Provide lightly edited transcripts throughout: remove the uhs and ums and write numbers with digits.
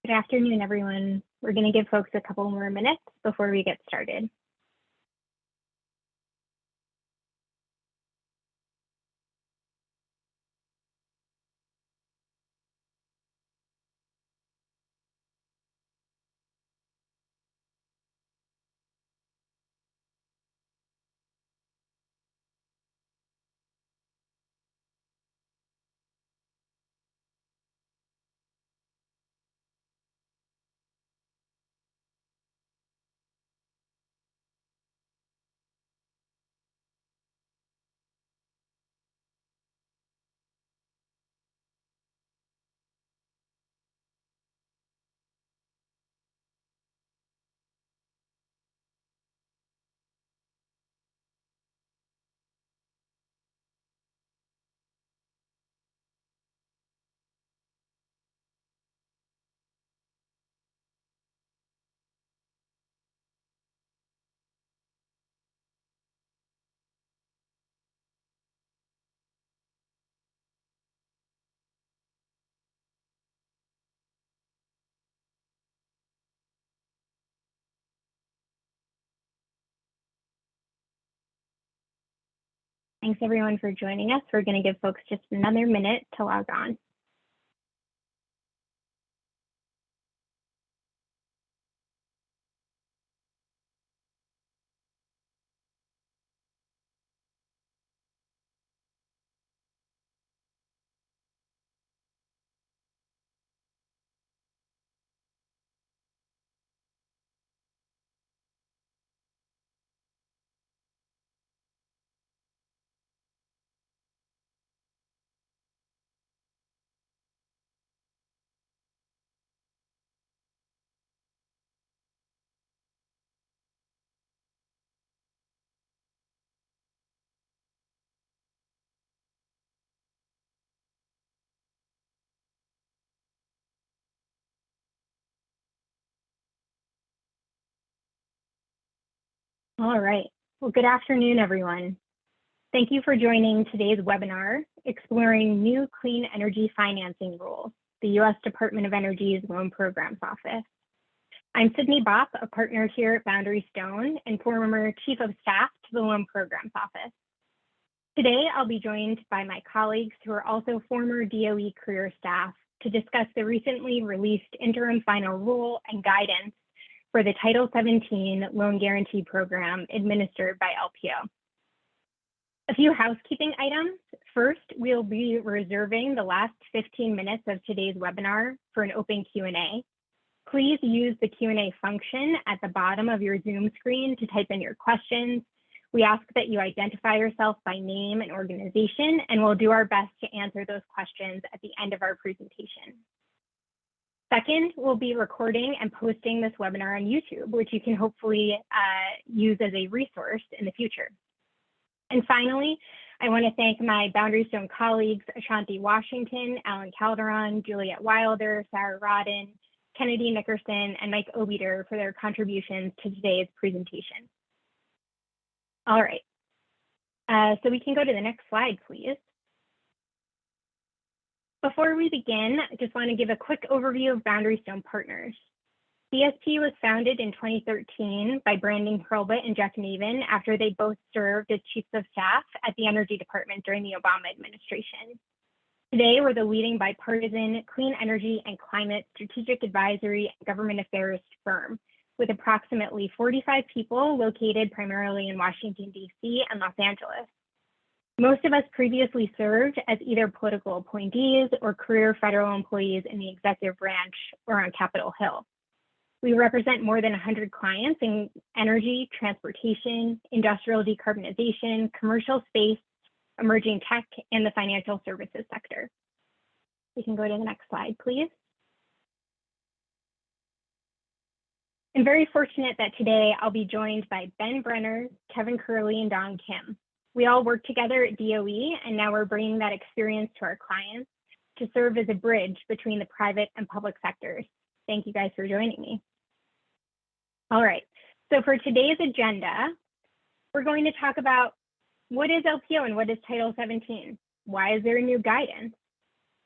Good afternoon, everyone. We're going to give folks a couple more minutes before we get started. Thanks, everyone, for joining us. We're going to give folks just another minute to log on. All right. Well, good afternoon, everyone. Thank you for joining today's webinar, Exploring New Clean Energy Financing Rules, the U.S. Department of Energy's Loan Programs Office. I'm Sydney Bopp, a partner here at Boundary Stone and former Chief of Staff to the Loan Programs Office. Today, I'll be joined by my colleagues who are also former DOE career staff to discuss the recently released interim final rule and guidance for the Title 17 Loan Guarantee Program administered by LPO. A few housekeeping items. First, we'll be reserving the last 15 minutes of today's webinar for an open Q&A. Please use the Q&A function at the bottom of your Zoom screen to type in your questions. We ask that you identify yourself by name and organization, and we'll do our best to answer those questions at the end of our presentation. Second, we'll be recording and posting this webinar on YouTube, which you can hopefully use as a resource in the future. And finally, I want to thank my Boundary Stone colleagues, Ashanti Washington, Alan Calderon, Juliet Wilder, Sarah Rodden, Kennedy Nickerson, and Mike Obiter for their contributions to today's presentation. All right, so we can go to the next slide, please. Before we begin, I just want to give a quick overview of Boundary Stone Partners. BSP was founded in 2013 by Brandon Hurlbut and Jeff Navin after they both served as chiefs of staff at the Energy Department during the Obama administration. Today, we're the leading bipartisan clean energy and climate strategic advisory and government affairs firm with approximately 45 people located primarily in Washington, D.C. and Los Angeles. Most of us previously served as either political appointees or career federal employees in the executive branch or on Capitol Hill. We represent more than 100 clients in energy, transportation, industrial decarbonization, commercial space, emerging tech, and the financial services sector. We can go to the next slide, please. I'm very fortunate that today I'll be joined by Ben Brenner, Kevin Curley, and Don Kim. We all work together at DOE, and now we're bringing that experience to our clients to serve as a bridge between the private and public sectors. Thank you guys for joining me. All right, so for today's agenda, we're going to talk about what is LPO and what is Title 17? Why is there new guidance?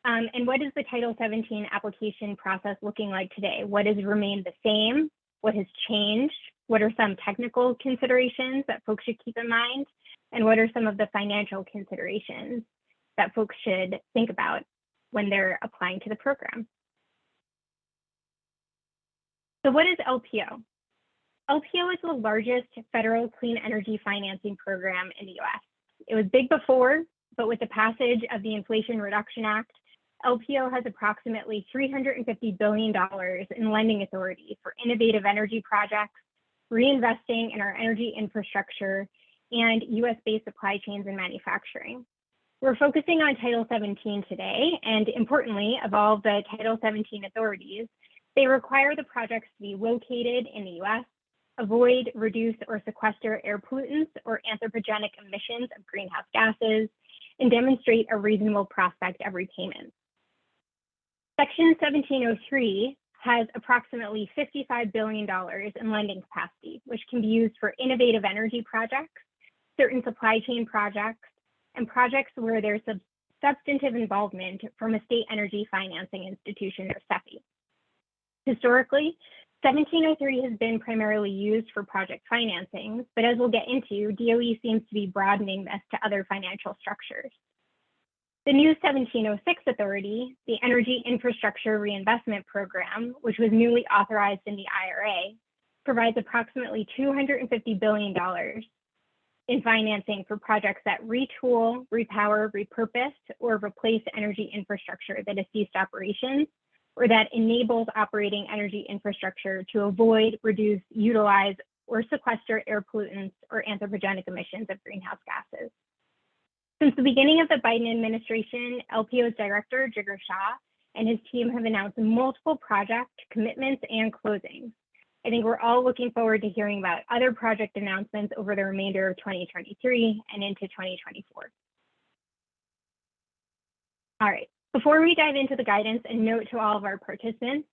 And what is the Title 17 application process looking like today? What has remained the same? What has changed? What are some technical considerations that folks should keep in mind? And what are some of the financial considerations that folks should think about when they're applying to the program? So what is LPO? LPO is the largest federal clean energy financing program in the US. It was big before, but with the passage of the Inflation Reduction Act, LPO has approximately $350 billion in lending authority for innovative energy projects, reinvesting in our energy infrastructure, and US-based supply chains and manufacturing. We're focusing on Title 17 today, and importantly, of all the Title 17 authorities, they require the projects to be located in the US, avoid, reduce, or sequester air pollutants or anthropogenic emissions of greenhouse gases, and demonstrate a reasonable prospect of repayment. Section 1703 has approximately $55 billion in lending capacity, which can be used for innovative energy projects, certain supply chain projects, and projects where there's substantive involvement from a state energy financing institution or SEFI. Historically, 1703 has been primarily used for project financing, but as we'll get into, DOE seems to be broadening this to other financial structures. The new 1706 authority, the Energy Infrastructure Reinvestment Program, which was newly authorized in the IRA, provides approximately $250 billion in financing for projects that retool, repower, repurpose, or replace energy infrastructure that has ceased operations, or that enables operating energy infrastructure to avoid, reduce, utilize, or sequester air pollutants or anthropogenic emissions of greenhouse gases. Since the beginning of the Biden administration, LPO's director, Jigar Shah, and his team have announced multiple project commitments and closings. I think we're all looking forward to hearing about other project announcements over the remainder of 2023 and into 2024. All right, before we dive into the guidance, a note to all of our participants,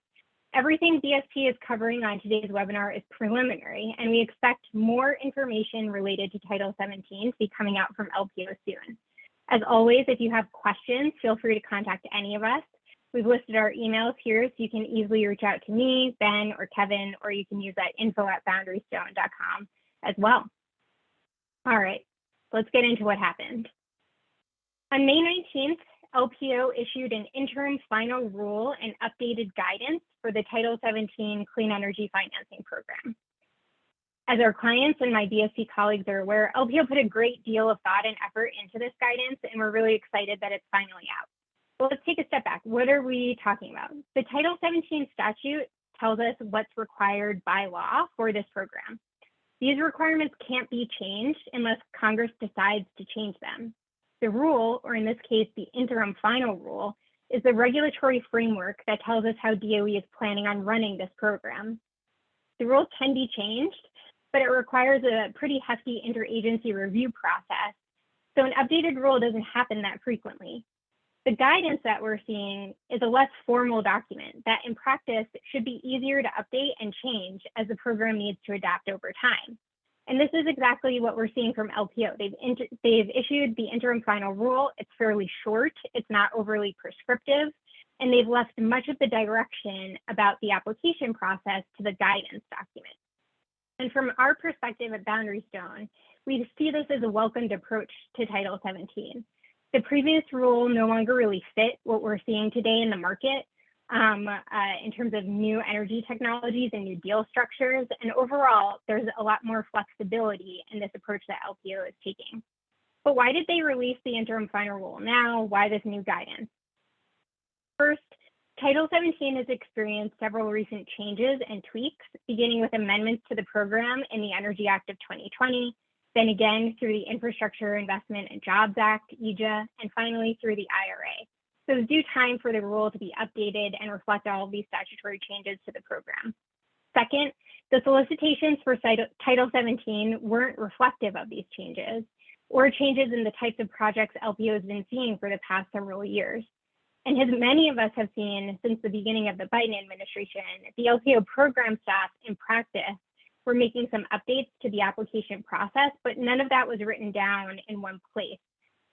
everything DSP is covering on today's webinar is preliminary, and we expect more information related to Title 17 to be coming out from LPO soon. As always, if you have questions, feel free to contact any of us. We've listed our emails here, so you can easily reach out to me, Ben, or Kevin, or you can use that info@boundarystone.com as well. All right, let's get into what happened. On May 19th, LPO issued an interim final rule and updated guidance for the Title 17 Clean Energy Financing Program. As our clients and my DSP colleagues are aware, LPO put a great deal of thought and effort into this guidance, and we're really excited that it's finally out. Well, let's take a step back. What are we talking about? The Title 17 statute tells us what's required by law for this program. These requirements can't be changed unless Congress decides to change them. The rule, or in this case, the interim final rule, is the regulatory framework that tells us how DOE is planning on running this program. The rule can be changed, but it requires a pretty hefty interagency review process, so an updated rule doesn't happen that frequently. The guidance that we're seeing is a less formal document that in practice should be easier to update and change as the program needs to adapt over time. And this is exactly what we're seeing from LPO. They've issued the interim final rule. It's fairly short, it's not overly prescriptive, and they've left much of the direction about the application process to the guidance document. And from our perspective at Boundary Stone, we see this as a welcomed approach to Title 17. The previous rule no longer really fit what we're seeing today in the market in terms of new energy technologies and new deal structures. And overall, there's a lot more flexibility in this approach that LPO is taking. But why did they release the interim final rule now? Why this new guidance? First, Title 17 has experienced several recent changes and tweaks, beginning with amendments to the program in the Energy Act of 2020, then again through the Infrastructure Investment and Jobs Act, EJA, and finally through the IRA. So it's due time for the rule to be updated and reflect all of these statutory changes to the program. Second, the solicitations for Title 17 weren't reflective of these changes or changes in the types of projects LPO has been seeing for the past several years. And as many of us have seen since the beginning of the Biden administration, the LPO program staff in practice were making some updates to the application process, but none of that was written down in one place.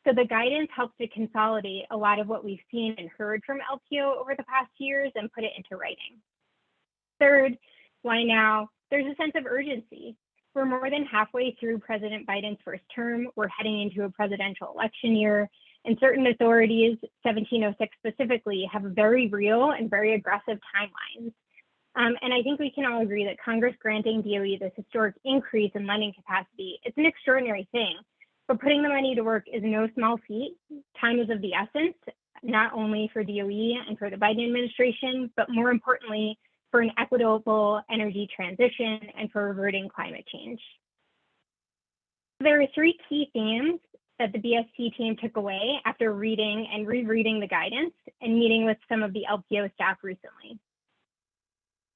So the guidance helps to consolidate a lot of what we've seen and heard from LPO over the past years and put it into writing. Third, why now? There's a sense of urgency. We're more than halfway through President Biden's first term. We're heading into a presidential election year, and certain authorities, 1706 specifically, have very real and very aggressive timelines. And I think we can all agree that Congress granting DOE this historic increase in lending capacity, it's an extraordinary thing, but putting the money to work is no small feat. Time is of the essence, not only for DOE and for the Biden administration, but more importantly, for an equitable energy transition and for reverting climate change. There are three key themes that the BST team took away after reading and rereading the guidance and meeting with some of the LPO staff recently.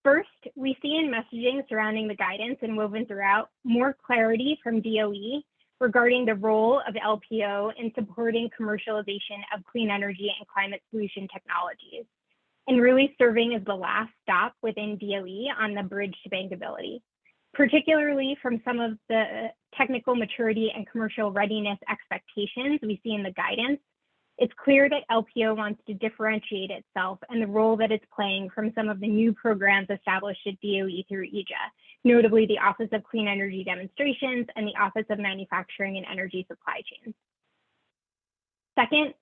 First, we see in messaging surrounding the guidance and woven throughout more clarity from DOE regarding the role of LPO in supporting commercialization of clean energy and climate solution technologies, and really serving as the last stop within DOE on the bridge to bankability, particularly from some of the technical maturity and commercial readiness expectations we see in the guidance. It's clear that LPO wants to differentiate itself and the role that it's playing from some of the new programs established at DOE through EJA, notably the Office of Clean Energy Demonstrations and the Office of Manufacturing and Energy Supply Chains. Second,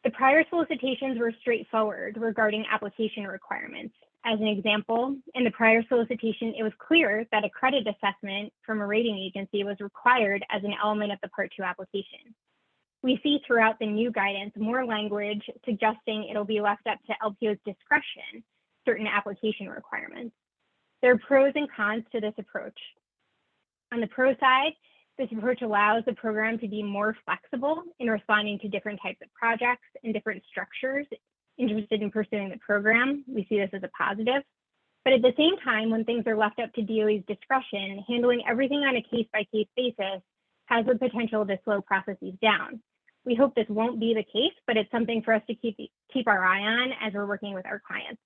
the prior solicitations were straightforward regarding application requirements. As an example, in the prior solicitation, it was clear that a credit assessment from a rating agency was required as an element of the Part 2 application. We see throughout the new guidance more language suggesting it'll be left up to LPO's discretion, certain application requirements. There are pros and cons to this approach. On the pro side, this approach allows the program to be more flexible in responding to different types of projects and different structures interested in pursuing the program. We see this as a positive. But at the same time, when things are left up to DOE's discretion, handling everything on a case-by-case basis has the potential to slow processes down. We hope this won't be the case, but it's something for us to keep our eye on as we're working with our clients.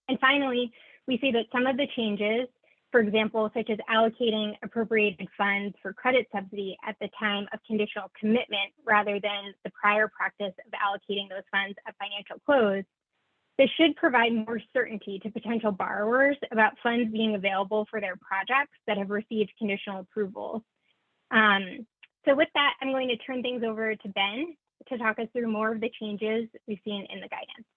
And finally, we see that some of the changes, for example, such as allocating appropriated funds for credit subsidy at the time of conditional commitment rather than the prior practice of allocating those funds at financial close, this should provide more certainty to potential borrowers about funds being available for their projects that have received conditional approval. So with that, I'm going to turn things over to Ben to talk us through more of the changes we've seen in the guidance.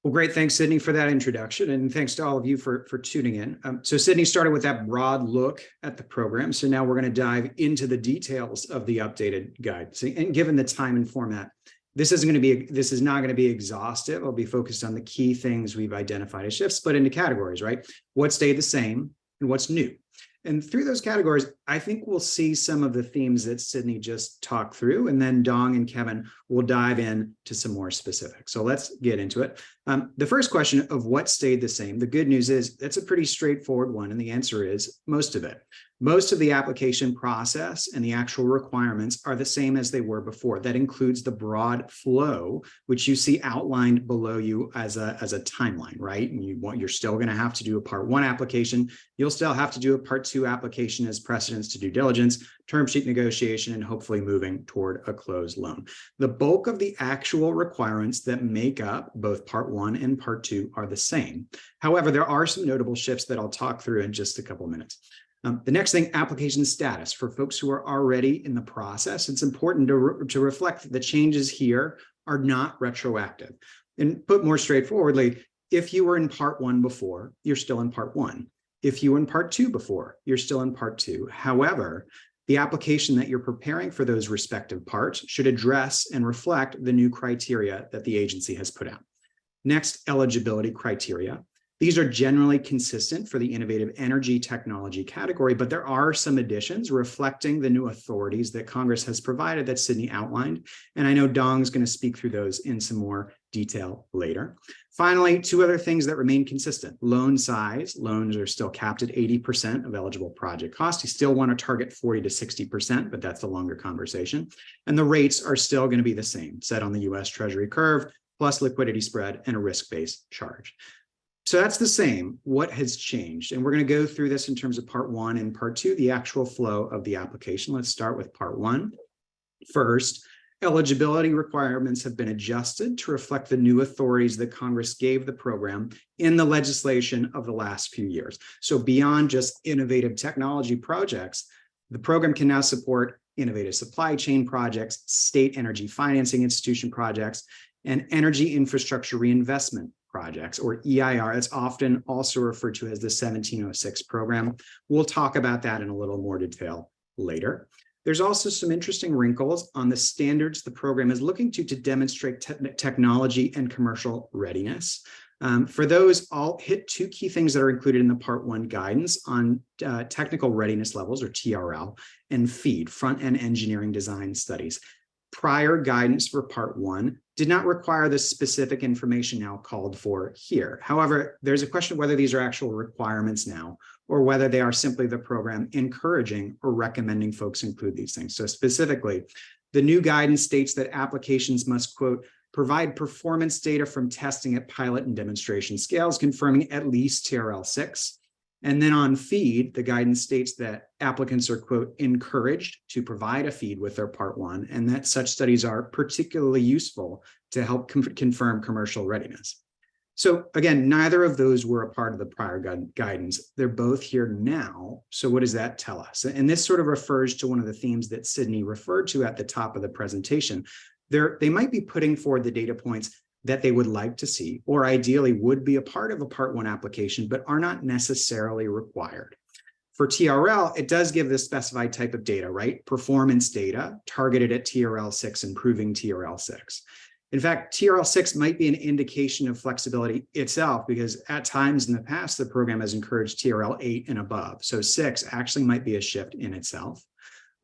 Well, great. Thanks, Sydney, for that introduction. And thanks to all of you for tuning in. So Sydney started with that broad look at the program. So now we're going to dive into the details of the updated guide. So, and given the time and format, this is not going to be exhaustive. I'll be focused on the key things we've identified as shifts, split into categories, right? What stayed the same and what's new. And through those categories, I think we'll see some of the themes that Sydney just talked through, and then Dong and Kevin will dive in to some more specifics. So let's get into it. The first question of what stayed the same, the good news is that's a pretty straightforward one, and the answer is most of it. Most of the application process and the actual requirements are the same as they were before. That includes the broad flow, which you see outlined below you as a timeline, right? And you're still going to have to do a Part 1 application. You'll still have to do a Part 2 application as precedents to due diligence, term sheet negotiation, and hopefully moving toward a closed loan. The bulk of the actual requirements that make up both Part 1 and Part 2 are the same. However, there are some notable shifts that I'll talk through in just a couple of minutes. The next thing, application status. For folks who are already in the process, it's important to reflect that the changes here are not retroactive. And put more straightforwardly, if you were in Part 1 before, you're still in Part 1. If you were in Part 2 before, you're still in Part 2. However, the application that you're preparing for those respective parts should address and reflect the new criteria that the agency has put out. Next, eligibility criteria. These are generally consistent for the innovative energy technology category, but there are some additions reflecting the new authorities that Congress has provided that Sydney outlined. And I know Dong's going to speak through those in some more detail later. Finally, two other things that remain consistent. Loan size. Loans are still capped at 80% of eligible project cost. You still want to target 40 to 60%, but that's a longer conversation. And the rates are still going to be the same, set on the US Treasury curve, plus liquidity spread and a risk-based charge. So that's the same. What has changed? And we're going to go through this in terms of Part 1 and Part 2, the actual flow of the application. Let's start with Part 1. First, eligibility requirements have been adjusted to reflect the new authorities that Congress gave the program in the legislation of the last few years. So beyond just innovative technology projects, the program can now support innovative supply chain projects, state energy financing institution projects, and energy infrastructure reinvestment projects, or EIR. It's often also referred to as the 1706 program. We'll talk about that in a little more detail later. There's also some interesting wrinkles on the standards the program is looking to demonstrate technology and commercial readiness. For those, I'll hit two key things that are included in the Part 1 guidance on technical readiness levels, or TRL, and FEED, front-end engineering design studies. Prior guidance for Part 1 did not require the specific information now called for here. However, there's a question of whether these are actual requirements now, or whether they are simply the program encouraging or recommending folks include these things. So specifically, the new guidance states that applications must, quote, provide performance data from testing at pilot and demonstration scales, confirming at least TRL 6. And then on FEED, the guidance states that applicants are, quote, encouraged to provide a FEED with their Part 1, and that such studies are particularly useful to help confirm commercial readiness. So again, neither of those were a part of the prior guidance. They're both here now. So what does that tell us? And this sort of refers to one of the themes that Sydney referred to at the top of the presentation. They might be putting forward the data points that they would like to see, or ideally would be a part of a Part 1 application, but are not necessarily required. For TRL, it does give this specified type of data, right? Performance data targeted at TRL 6, improving TRL 6. In fact, TRL 6 might be an indication of flexibility itself, because at times in the past, the program has encouraged TRL 8 and above. So 6 actually might be a shift in itself.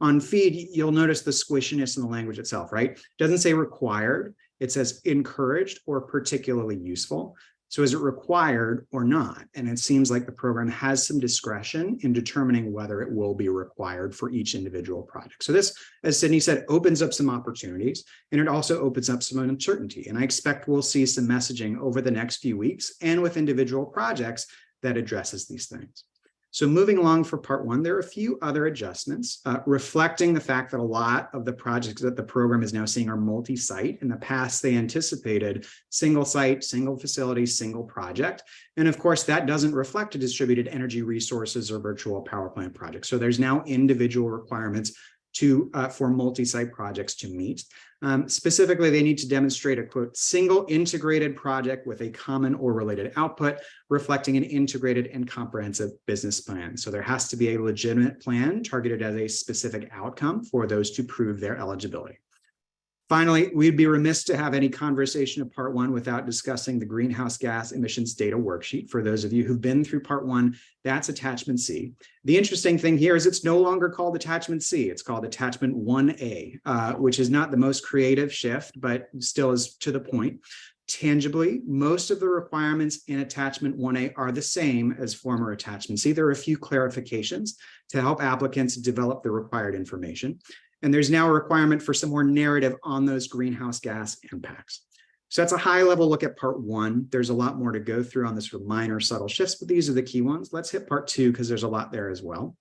On FEED, you'll notice the squishiness in the language itself, right? It doesn't say required. It says encouraged or particularly useful. So is it required or not? And it seems like the program has some discretion in determining whether it will be required for each individual project. So this, as Sydney said, opens up some opportunities, and it also opens up some uncertainty. And I expect we'll see some messaging over the next few weeks and with individual projects that addresses these things. So moving along for Part 1, there are a few other adjustments reflecting the fact that a lot of the projects that the program is now seeing are multi-site. In the past, they anticipated single site, single facility, single project. And of course, that doesn't reflect a distributed energy resources or virtual power plant project. So there's now individual requirements for multi-site projects to meet. Specifically, they need to demonstrate a, quote, single integrated project with a common or related output, reflecting an integrated and comprehensive business plan. So there has to be a legitimate plan targeted at a specific outcome for those to prove their eligibility. Finally, we'd be remiss to have any conversation of Part 1 without discussing the greenhouse gas emissions data worksheet. For those of you who've been through Part 1, that's Attachment C. The interesting thing here is it's no longer called Attachment C. It's called Attachment 1A, which is not the most creative shift, but still is to the point. Tangibly, most of the requirements in Attachment 1A are the same as former Attachment C. There are a few clarifications to help applicants develop the required information. And there's now a requirement for some more narrative on those greenhouse gas impacts. So that's a high level look at Part 1. There's a lot more to go through on this sort of minor subtle shifts, but these are the key ones. Let's hit Part 2 because there's a lot there as well.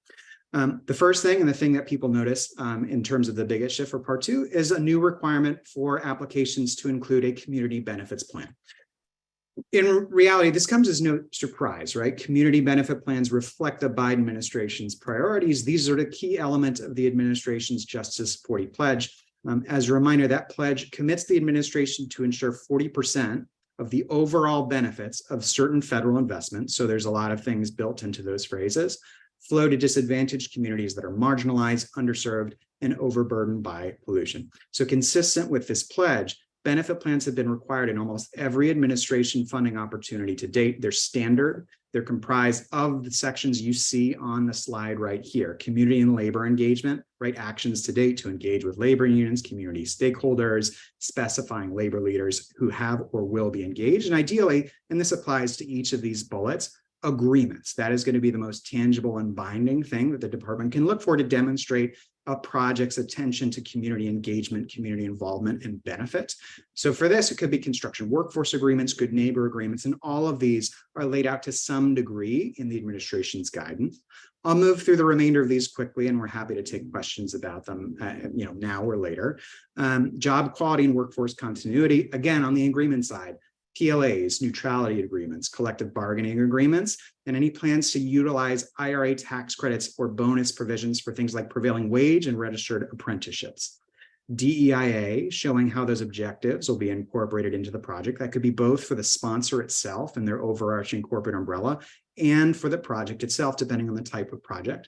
The first thing, and the thing that people notice in terms of the biggest shift for Part 2, is a new requirement for applications to include a community benefits plan. In reality, this comes as no surprise, right? Community benefit plans reflect the Biden administration's priorities. These are the key element of the administration's Justice 40 pledge. As a reminder, that pledge commits the administration to ensure 40% of the overall benefits of certain federal investments. So there's a lot of things built into those phrases, flow to disadvantaged communities that are marginalized, underserved, and overburdened by pollution. So consistent with this pledge, benefit plans have been required in almost every administration funding opportunity to date. They're standard. They're comprised of the sections you see on the slide right here: community and labor engagement, right? Actions to date to engage with labor unions, community stakeholders, specifying labor leaders who have or will be engaged. And ideally, and this applies to each of these bullets, agreements. That is going to be the most tangible and binding thing that the department can look for to demonstrate a project's attention to community engagement, community involvement, and benefit. So for this, it could be construction workforce agreements, good neighbor agreements, and all of these are laid out to some degree in the administration's guidance. I'll move through the remainder of these quickly, and we're happy to take questions about them, now or later. Job quality and workforce continuity, again, on the agreement side, PLAs, neutrality agreements, collective bargaining agreements, and any plans to utilize IRA tax credits or bonus provisions for things like prevailing wage and registered apprenticeships. DEIA, showing how those objectives will be incorporated into the project. That could be both for the sponsor itself and their overarching corporate umbrella, and for the project itself, depending on the type of project.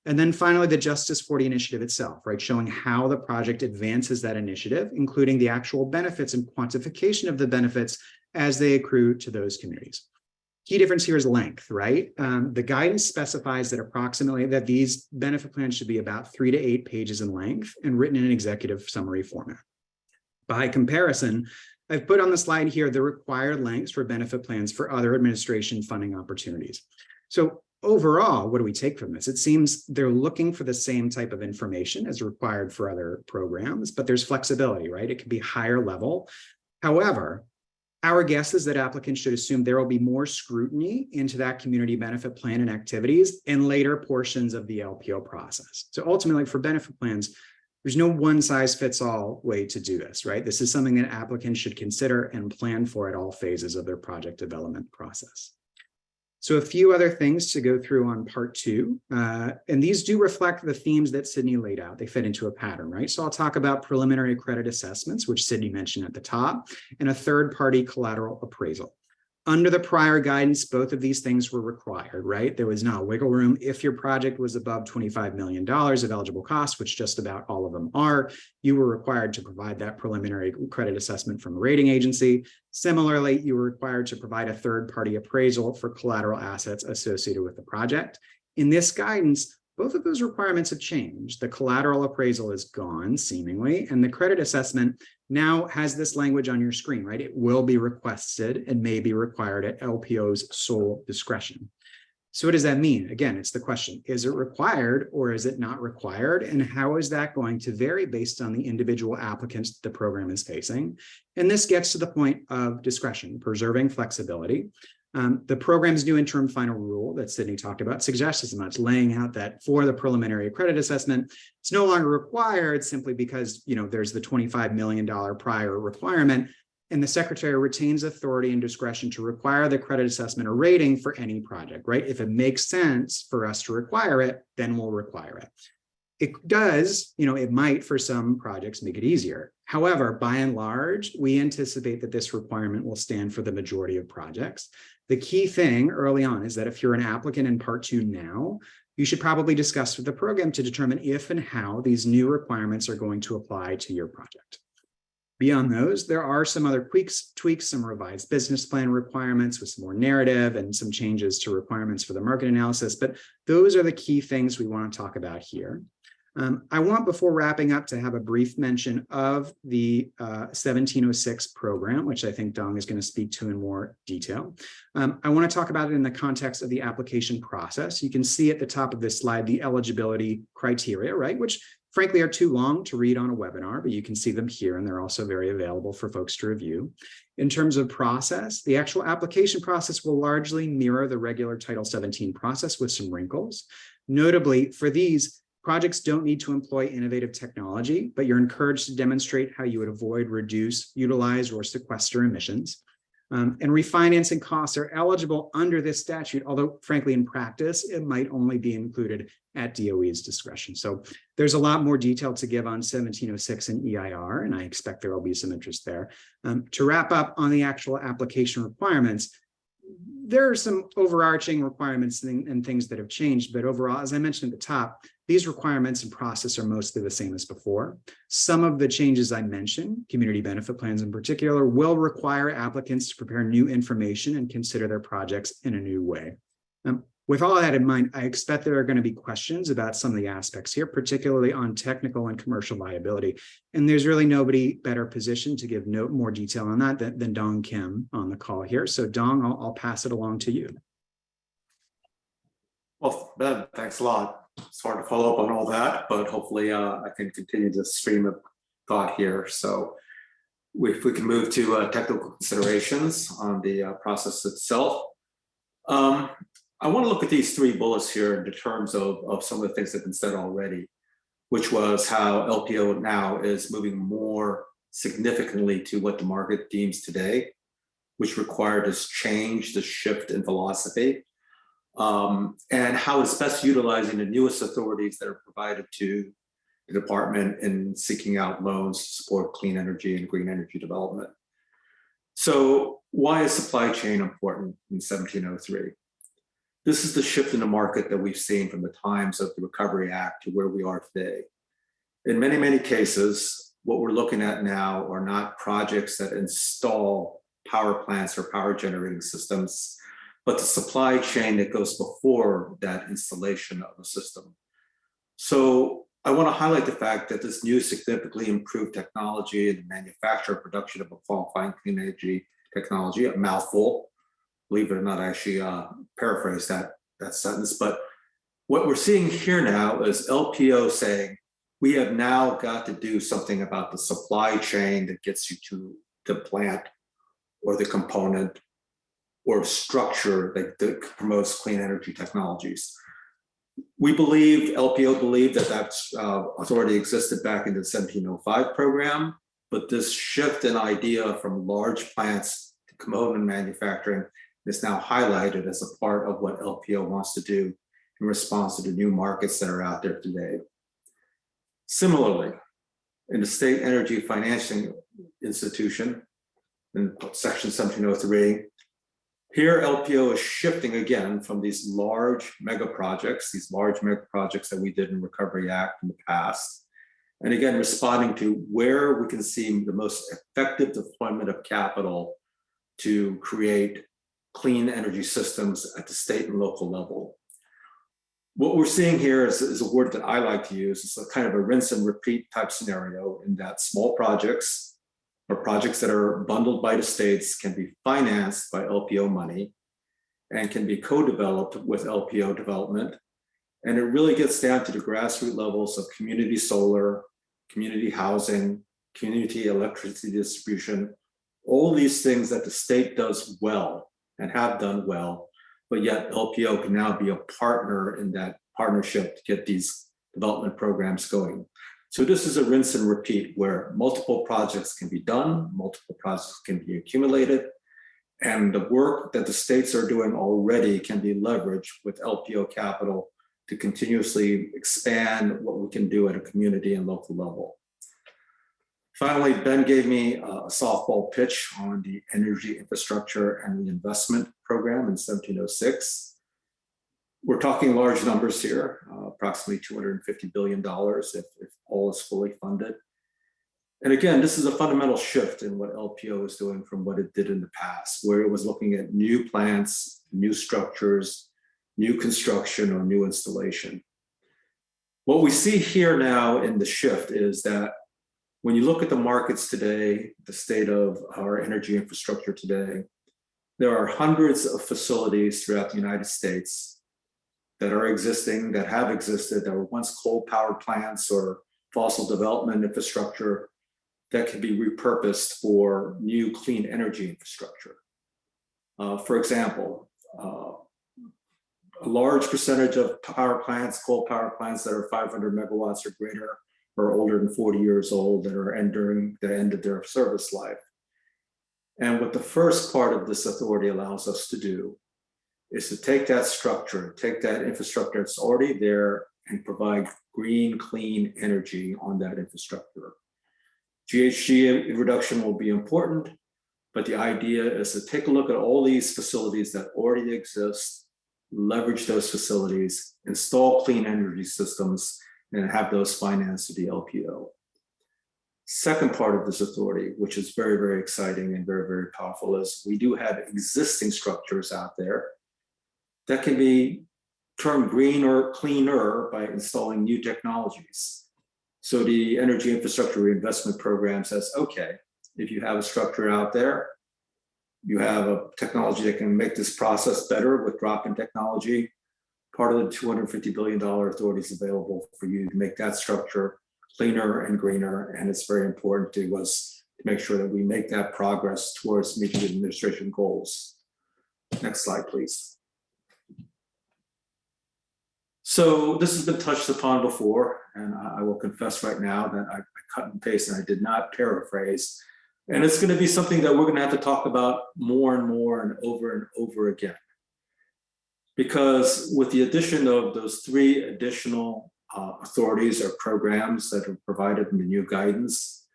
And then finally, the Justice 40 initiative itself, right? Showing how the project advances that initiative, including the actual benefits and quantification of the benefits as they accrue to those communities. Key difference here is length, right? The guidance specifies that approximately that these benefit plans should be about 3 to 8 pages in length and written in an executive summary format. By comparison, I've put on the slide here the required lengths for benefit plans for other administration funding opportunities. So overall, what do we take from this? It seems they're looking for the same type of information as required for other programs, but there's flexibility, right? It could be higher level. However, our guess is that applicants should assume there will be more scrutiny into that community benefit plan and activities in later portions of the LPO process. So ultimately, for benefit plans, there's no one size fits all way to do this, right? This is something that applicants should consider and plan for at all phases of their project development process. So a few other things to go through on part 2, and these do reflect the themes that Sydney laid out. They fit into a pattern, right? So I'll talk about preliminary credit assessments, which Sydney mentioned at the top, and a third-party collateral appraisal. Under the prior guidance, both of these things were required, right? There was no wiggle room. If your project was above $25 million of eligible costs, which just about all of them are, you were required to provide that preliminary credit assessment from a rating agency. Similarly, you were required to provide a third-party appraisal for collateral assets associated with the project. In this guidance, both of those requirements have changed. The collateral appraisal is gone, seemingly, and the credit assessment now has this language on your screen, right? It will be requested and may be required at LPO's sole discretion. So what does that mean? Again, it's the question, is it required or is it not required? And how is that going to vary based on the individual applicants the program is facing? And this gets to the point of discretion, preserving flexibility. The program's new interim final rule that Sydney talked about suggests as much, laying out that for the preliminary credit assessment, it's no longer required simply because, there's the $25 million prior requirement, and the secretary retains authority and discretion to require the credit assessment or rating for any project, right? If it makes sense for us to require it, then we'll require it. It does, it might for some projects make it easier. However, by and large, we anticipate that this requirement will stand for the majority of projects. The key thing early on is that if you're an applicant in part 2 now, you should probably discuss with the program to determine if and how these new requirements are going to apply to your project. Beyond those, there are some other tweaks, some revised business plan requirements with some more narrative and some changes to requirements for the market analysis, but those are the key things we want to talk about here. I want, before wrapping up, to have a brief mention of the 1706 program, which I think Dong is going to speak to in more detail. I want to talk about it in the context of the application process. You can see at the top of this slide the eligibility criteria, right, which frankly are too long to read on a webinar, but you can see them here, and they're also very available for folks to review. In terms of process, the actual application process will largely mirror the regular Title 17 process with some wrinkles. Notably, for these, projects don't need to employ innovative technology, but you're encouraged to demonstrate how you would avoid, reduce, utilize, or sequester emissions. And refinancing costs are eligible under this statute, although frankly, in practice, it might only be included at DOE's discretion. So there's a lot more detail to give on 1706 and EIR, and I expect there will be some interest there. To wrap up on the actual application requirements, there are some overarching requirements and things that have changed, but overall, as I mentioned at the top, these requirements and process are mostly the same as before. Some of the changes I mentioned, community benefit plans in particular, will require applicants to prepare new information and consider their projects in a new way. With all that in mind, I expect there are going to be questions about some of the aspects here, particularly on technical and commercial viability. And there's really nobody better positioned to give more detail on that than Dong Kim on the call here. So Dong, I'll pass it along to you. Well, Ben, thanks a lot. It's hard to follow up on all that, but hopefully I can continue the stream of thought here. So if we can move to technical considerations on the process itself. I want to look at these three bullets here in terms of some of the things that have been said already, which was how LPO now is moving more significantly to what the market deems today, which required this change, this shift in philosophy, and how it's best utilizing the newest authorities that are provided to the department in seeking out loans to support clean energy and green energy development. So why is supply chain important in 1703? This is the shift in the market that we've seen from the times of the Recovery Act to where we are today. In many, many cases, what we're looking at now are not projects that install power plants or power generating systems, but the supply chain that goes before that installation of a system. So I want to highlight the fact that this new significantly improved technology in the manufacture and production of a qualifying clean energy technology, a mouthful, believe it or not, I actually paraphrase that sentence, but what we're seeing here now is LPO saying, we have now got to do something about the supply chain that gets you to the plant or the component or structure that promotes clean energy technologies. We believe, LPO believed that authority existed back in the 1705 program, but this shift in idea from large plants to component manufacturing is now highlighted as a part of what LPO wants to do in response to the new markets that are out there today. Similarly, in the State Energy Financing Institution, in section 1703, here LPO is shifting again from these large mega projects that we did in Recovery Act in the past, and again, responding to where we can see the most effective deployment of capital to create clean energy systems at the state and local level. What we're seeing here is a word that I like to use. It's a kind of a rinse and repeat type scenario in that small projects or projects that are bundled by the states can be financed by LPO money and can be co-developed with LPO development. And it really gets down to the grassroots levels of community solar, community housing, community electricity distribution, all these things that the state does well and have done well, but yet LPO can now be a partner in that partnership to get these development programs going. So this is a rinse and repeat where multiple projects can be done, multiple projects can be accumulated, and the work that the states are doing already can be leveraged with LPO capital to continuously expand what we can do at a community and local level. Finally, Ben gave me a softball pitch on the Energy Infrastructure and Reinvestment Program in 1706. We're talking large numbers here, approximately $250 billion if all is fully funded. And again, this is a fundamental shift in what LPO is doing from what it did in the past, where it was looking at new plants, new structures, new construction, or new installation. What we see here now in the shift is that when you look at the markets today, the state of our energy infrastructure today, there are hundreds of facilities throughout the United States that are existing, that have existed, that were once coal power plants or fossil development infrastructure that can be repurposed for new clean energy infrastructure. For example, a large percentage of power plants, coal power plants that are 500 megawatts or greater, are older than 40 years old that are entering the end of their service life. And what the first part of this authority allows us to do is to take that structure, take that infrastructure that's already there and provide green, clean energy on that infrastructure. GHG reduction will be important, but the idea is to take a look at all these facilities that already exist, leverage those facilities, install clean energy systems, and have those financed to the LPO. Second part of this authority, which is very, very exciting and very, very powerful, is we do have existing structures out there that can be turned green or cleaner by installing new technologies. So the Energy Infrastructure Reinvestment Program says, okay, if you have a structure out there, you have a technology that can make this process better with drop-in technology, part of the $250 billion authority is available for you to make that structure cleaner and greener. And it's very important to us to make sure that we make that progress towards meeting the administration goals. Next slide, please. So this has been touched upon before, and I will confess right now that I cut and paste and I did not paraphrase. And it's going to be something that we're going to have to talk about more and over again. Because with the addition of those 3 additional authorities or programs that are provided in the new guidance,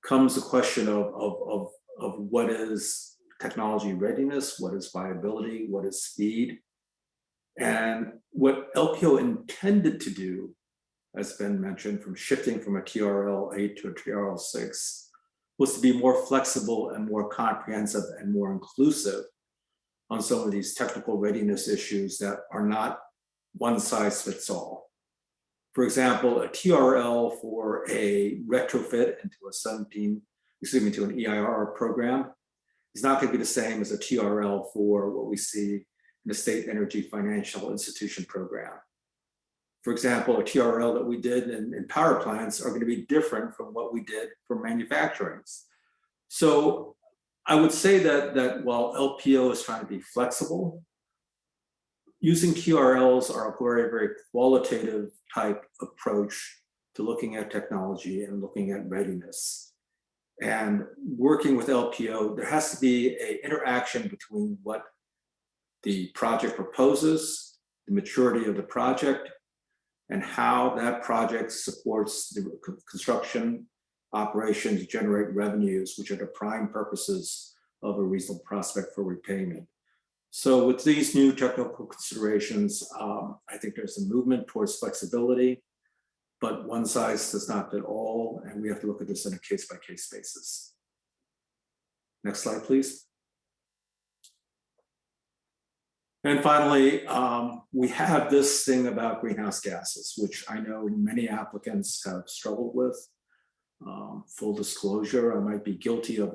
comes the question of what is technology readiness, what is viability, what is speed. And what LPO intended to do, as Ben mentioned, from shifting from a TRL 8 to a TRL 6, was to be more flexible and more comprehensive and more inclusive on some of these technical readiness issues that are not one size fits all. For example, a TRL for a retrofit into an EIR program is not going to be the same as a TRL for what we see in the State Energy Financial Institution program. For example, a TRL that we did in power plants are going to be different from what we did for manufacturing. So I would say that while LPO is trying to be flexible, using TRLs are a very, very qualitative type approach to looking at technology and looking at readiness. And working with LPO, there has to be an interaction between what the project proposes, the maturity of the project, and how that project supports the construction operations to generate revenues, which are the prime purposes of a reasonable prospect for repayment. So with these new technical considerations, I think there's a movement towards flexibility, but one size does not fit all, and we have to look at this on a case-by-case basis. Next slide, please. And finally, we have this thing about greenhouse gases, which I know many applicants have struggled with. Full disclosure, I might be guilty of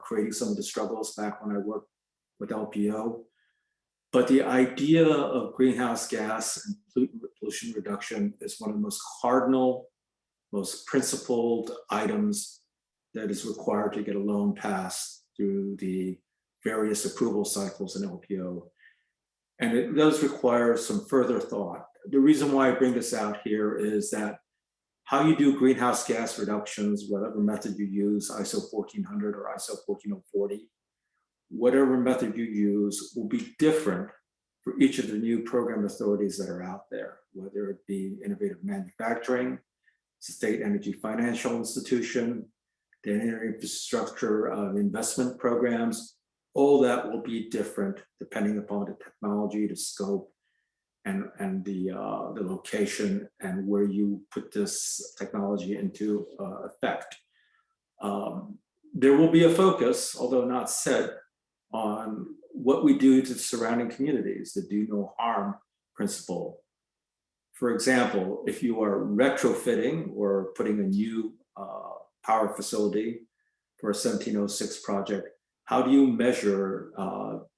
creating some of the struggles back when I worked with LPO. But the idea of greenhouse gas and pollution reduction is one of the most cardinal, most principled items that is required to get a loan passed through the various approval cycles in LPO. And it does require some further thought. The reason why I bring this out here is that how you do greenhouse gas reductions, whatever method you use, ISO 1400 or ISO 14040, whatever method you use will be different for each of the new program authorities that are out there, whether it be innovative manufacturing, State Energy Financial Institution, the Energy Infrastructure Investment Programs. All that will be different depending upon the technology, the scope, and the location and where you put this technology into effect. There will be a focus, although not set, on what we do to the surrounding communities, the do no harm principle. For example, if you are retrofitting or putting a new power facility for a 1706 project, how do you measure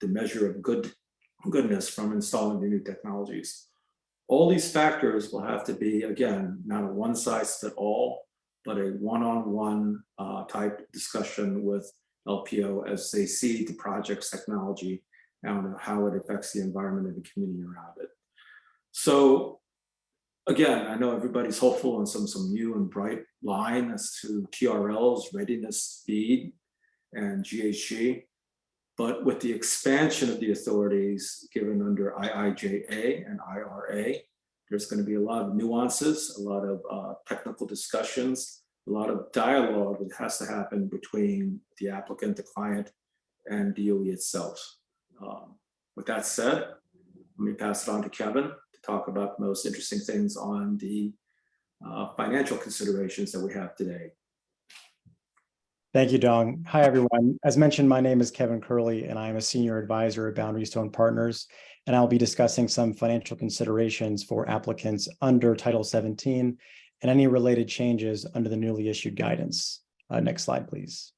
the measure of goodness from installing the new technologies? All these factors will have to be, again, not a one size fit all, but a one-on-one type discussion with LPO as they see the project's technology and how it affects the environment and the community around it. So again, I know everybody's hopeful on some new and bright line as to TRLs, readiness, speed, and GHG. But with the expansion of the authorities given under IIJA and IRA, there's going to be a lot of nuances, a lot of technical discussions, a lot of dialogue that has to happen between the applicant, the client, and DOE itself. With that said, let me pass it on to Kevin to talk about the most interesting things on the financial considerations that we have today. Thank you, Dong. Hi, everyone. As mentioned, my name is Kevin Curley, and I am a senior advisor at Boundary Stone Partners, and I'll be discussing some financial considerations for applicants under Title 17 and any related changes under the newly issued guidance. Next slide, please.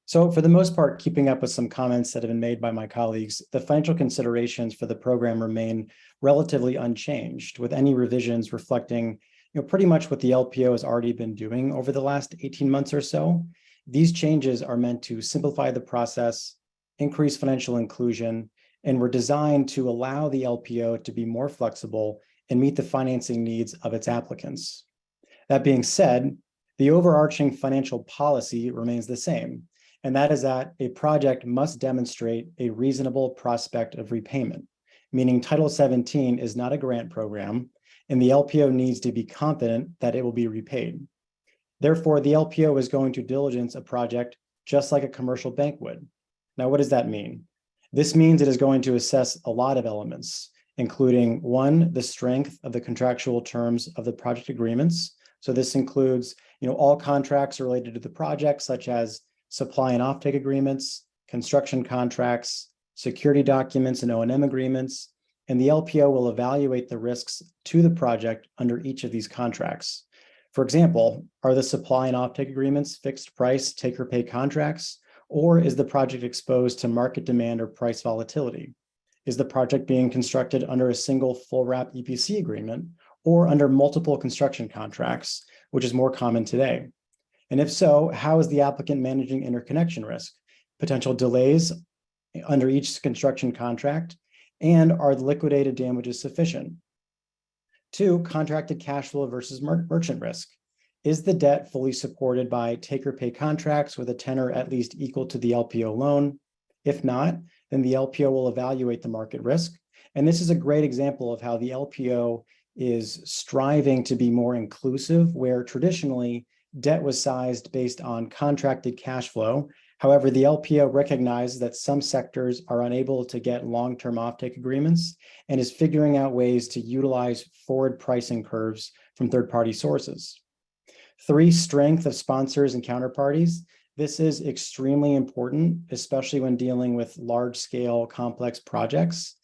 So for the most part, keeping up with some comments that have been made by my colleagues, the financial considerations for the program remain relatively unchanged, with any revisions reflecting pretty much what the LPO has already been doing over the last 18 months or so. These changes are meant to simplify the process, increase financial inclusion, and were designed to allow the LPO to be more flexible and meet the financing needs of its applicants. That being said, the overarching financial policy remains the same, and that is that a project must demonstrate a reasonable prospect of repayment, meaning Title 17 is not a grant program, and the LPO needs to be confident that it will be repaid. Therefore, the LPO is going to diligence a project just like a commercial bank would. Now, what does that mean? This means it is going to assess a lot of elements, including one, the strength of the contractual terms of the project agreements. So this includes, all contracts related to the project, such as supply and offtake agreements, construction contracts, security documents, and O&M agreements. And the LPO will evaluate the risks to the project under each of these contracts. For example, are the supply and offtake agreements fixed price take-or-pay contracts? Or is the project exposed to market demand or price volatility? Is the project being constructed under a single full wrap EPC agreement or under multiple construction contracts, which is more common today? And if so, how is the applicant managing interconnection risk, potential delays under each construction contract, and are the liquidated damages sufficient? 2, contracted cash flow versus merchant risk. Is the debt fully supported by take-or-pay contracts with a tenor at least equal to the LPO loan? If not, then the LPO will evaluate the market risk. And this is a great example of how the LPO is striving to be more inclusive, where traditionally debt was sized based on contracted cash flow. However, the LPO recognizes that some sectors are unable to get long-term offtake agreements and is figuring out ways to utilize forward pricing curves from third-party sources. 3, strength of sponsors and counterparties. This is extremely important, especially when dealing with large-scale complex projects.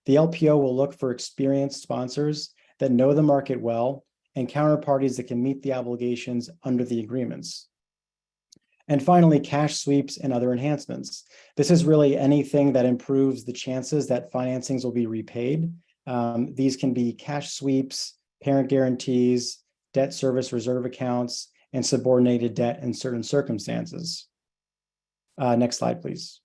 The LPO will look for experienced sponsors that know the market well and counterparties that can meet the obligations under the agreements. And finally, cash sweeps and other enhancements. This is really anything that improves the chances that financings will be repaid. These can be cash sweeps, parent guarantees, debt service reserve accounts, and subordinated debt in certain circumstances. Next slide, please.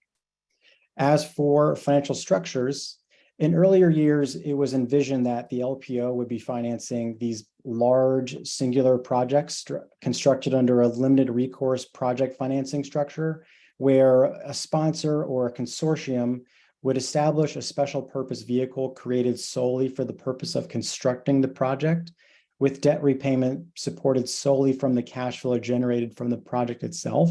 As for financial structures, in earlier years, it was envisioned that the LPO would be financing these large singular projects constructed under a limited recourse project financing structure, where a sponsor or a consortium would establish a special purpose vehicle created solely for the purpose of constructing the project, with debt repayment supported solely from the cash flow generated from the project itself.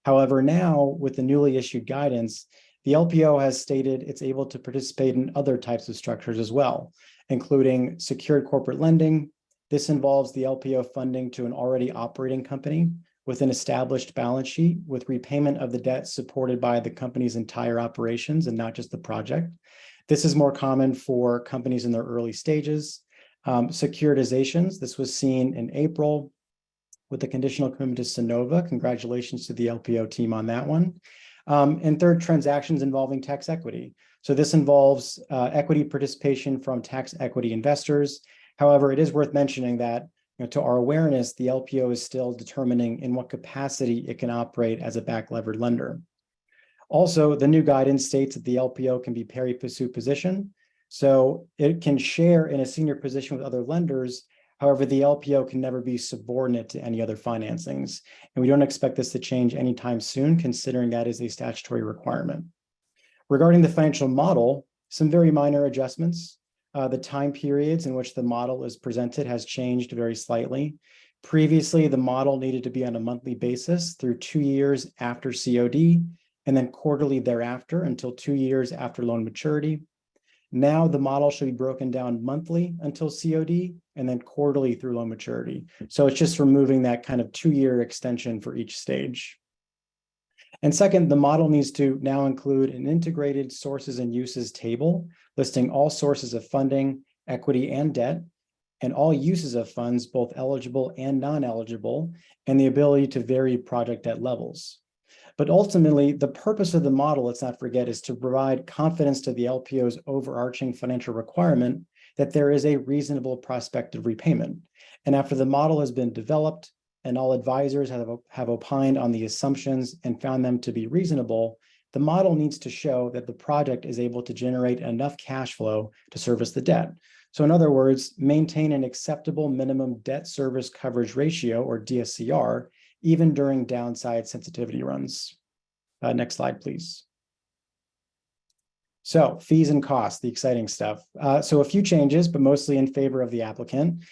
However, now with the newly issued guidance, the LPO has stated it's able to participate in other types of structures as well, including secured corporate lending. This involves the LPO funding to an already operating company with an established balance sheet, with repayment of the debt supported by the company's entire operations and not just the project. This is more common for companies in their early stages. Securitizations, this was seen in April with the conditional commitment to Sonova. Congratulations to the LPO team on that one. And third, transactions involving tax equity. So this involves equity participation from tax equity investors. However, it is worth mentioning that to our awareness, the LPO is still determining in what capacity it can operate as a back-levered lender. Also, the new guidance states that the LPO can be pari passu position. So it can share in a senior position with other lenders. However, the LPO can never be subordinate to any other financings. And we don't expect this to change anytime soon, considering that is a statutory requirement. Regarding the financial model, some very minor adjustments. The time periods in which the model is presented has changed very slightly. Previously, the model needed to be on a monthly basis through 2 years after COD, and then quarterly thereafter until 2 years after loan maturity. Now the model should be broken down monthly until COD and then quarterly through loan maturity. So it's just removing that kind of 2-year extension for each stage. And second, the model needs to now include an integrated sources and uses table, listing all sources of funding, equity, and debt, and all uses of funds, both eligible and non-eligible, and the ability to vary project debt levels. But ultimately, the purpose of the model, let's not forget, is to provide confidence to the LPO's overarching financial requirement that there is a reasonable prospective repayment. And after the model has been developed and all advisors have opined on the assumptions and found them to be reasonable, the model needs to show that the project is able to generate enough cash flow to service the debt. So in other words, maintain an acceptable minimum debt service coverage ratio, or DSCR, even during downside sensitivity runs. Next slide, please. So fees and costs, the exciting stuff. So a few changes, but mostly in favor of the applicant.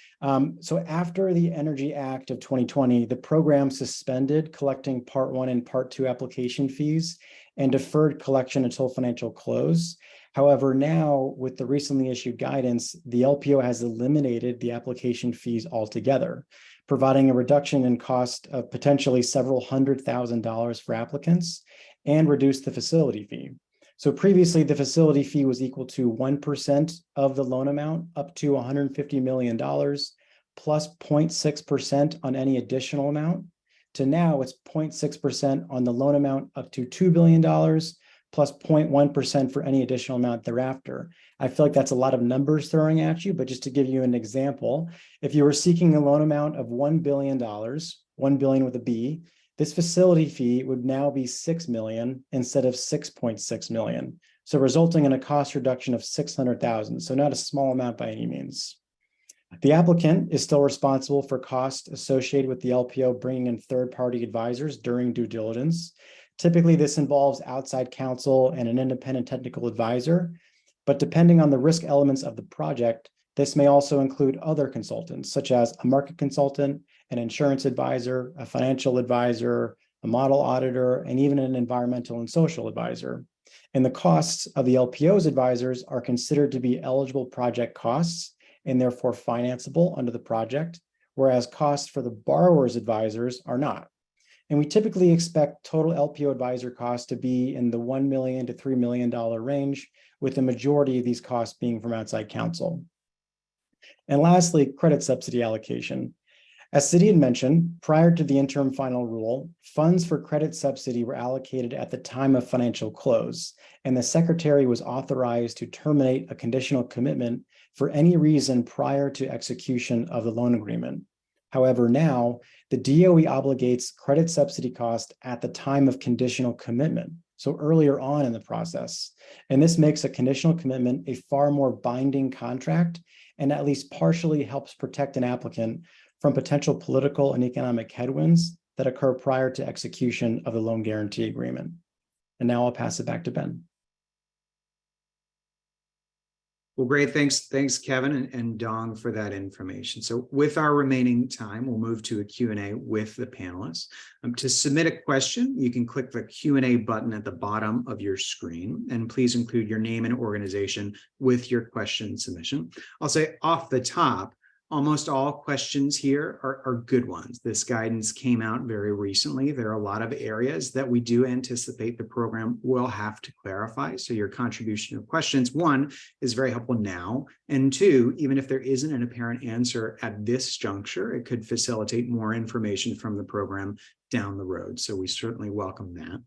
So after the Energy Act of 2020, the program suspended collecting Part 1 and Part 2 application fees and deferred collection until financial close. However, now with the recently issued guidance, the LPO has eliminated the application fees altogether, providing a reduction in cost of potentially several $100,000 for applicants and reduced the facility fee. So previously, the facility fee was equal to 1% of the loan amount up to $150 million plus 0.6% on any additional amount, to now it's 0.6% on the loan amount up to $2 billion plus 0.1% for any additional amount thereafter. I feel like that's a lot of numbers throwing at you, but just to give you an example, if you were seeking a loan amount of $1 billion, 1 billion with a B, this facility fee would now be 6 million instead of 6.6 million. So resulting in a cost reduction of 600,000. So not a small amount by any means. The applicant is still responsible for costs associated with the LPO bringing in third-party advisors during due diligence. Typically, this involves outside counsel and an independent technical advisor, but depending on the risk elements of the project, this may also include other consultants, such as a market consultant, an insurance advisor, a financial advisor, a model auditor, and even an environmental and social advisor. And the costs of the LPO's advisors are considered to be eligible project costs and therefore financeable under the project, whereas costs for the borrower's advisors are not. And we typically expect total LPO advisor costs to be in the $1 million to $3 million range, with the majority of these costs being from outside counsel. And lastly, credit subsidy allocation. As Citi had mentioned, prior to the interim final rule, funds for credit subsidy were allocated at the time of financial close, and the Secretary was authorized to terminate a conditional commitment for any reason prior to execution of the loan agreement. However, now the DOE obligates credit subsidy cost at the time of conditional commitment, so earlier on in the process. And this makes a conditional commitment a far more binding contract and at least partially helps protect an applicant from potential political and economic headwinds that occur prior to execution of the loan guarantee agreement. And now I'll pass it back to Ben. Well, great. Thanks, Kevin and Dong, for that information. So with our remaining time, we'll move to a Q&A with the panelists. To submit a question, you can click the Q&A button at the bottom of your screen, and please include your name and organization with your question submission. I'll say off the top, almost all questions here are good ones. This guidance came out very recently. There are a lot of areas that we do anticipate the program will have to clarify. So your contribution of questions, one, is very helpful now. And two, even if there isn't an apparent answer at this juncture, it could facilitate more information from the program down the road. So we certainly welcome that.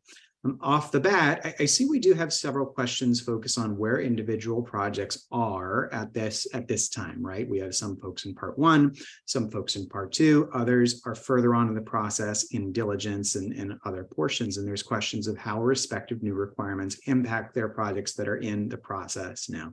Off the bat, I see we do have several questions focused on where individual projects are at this time, right? We have some folks in part 1, some folks in part 2, others are further on in the process in diligence and other portions. And there's questions of how respective new requirements impact their projects that are in the process now.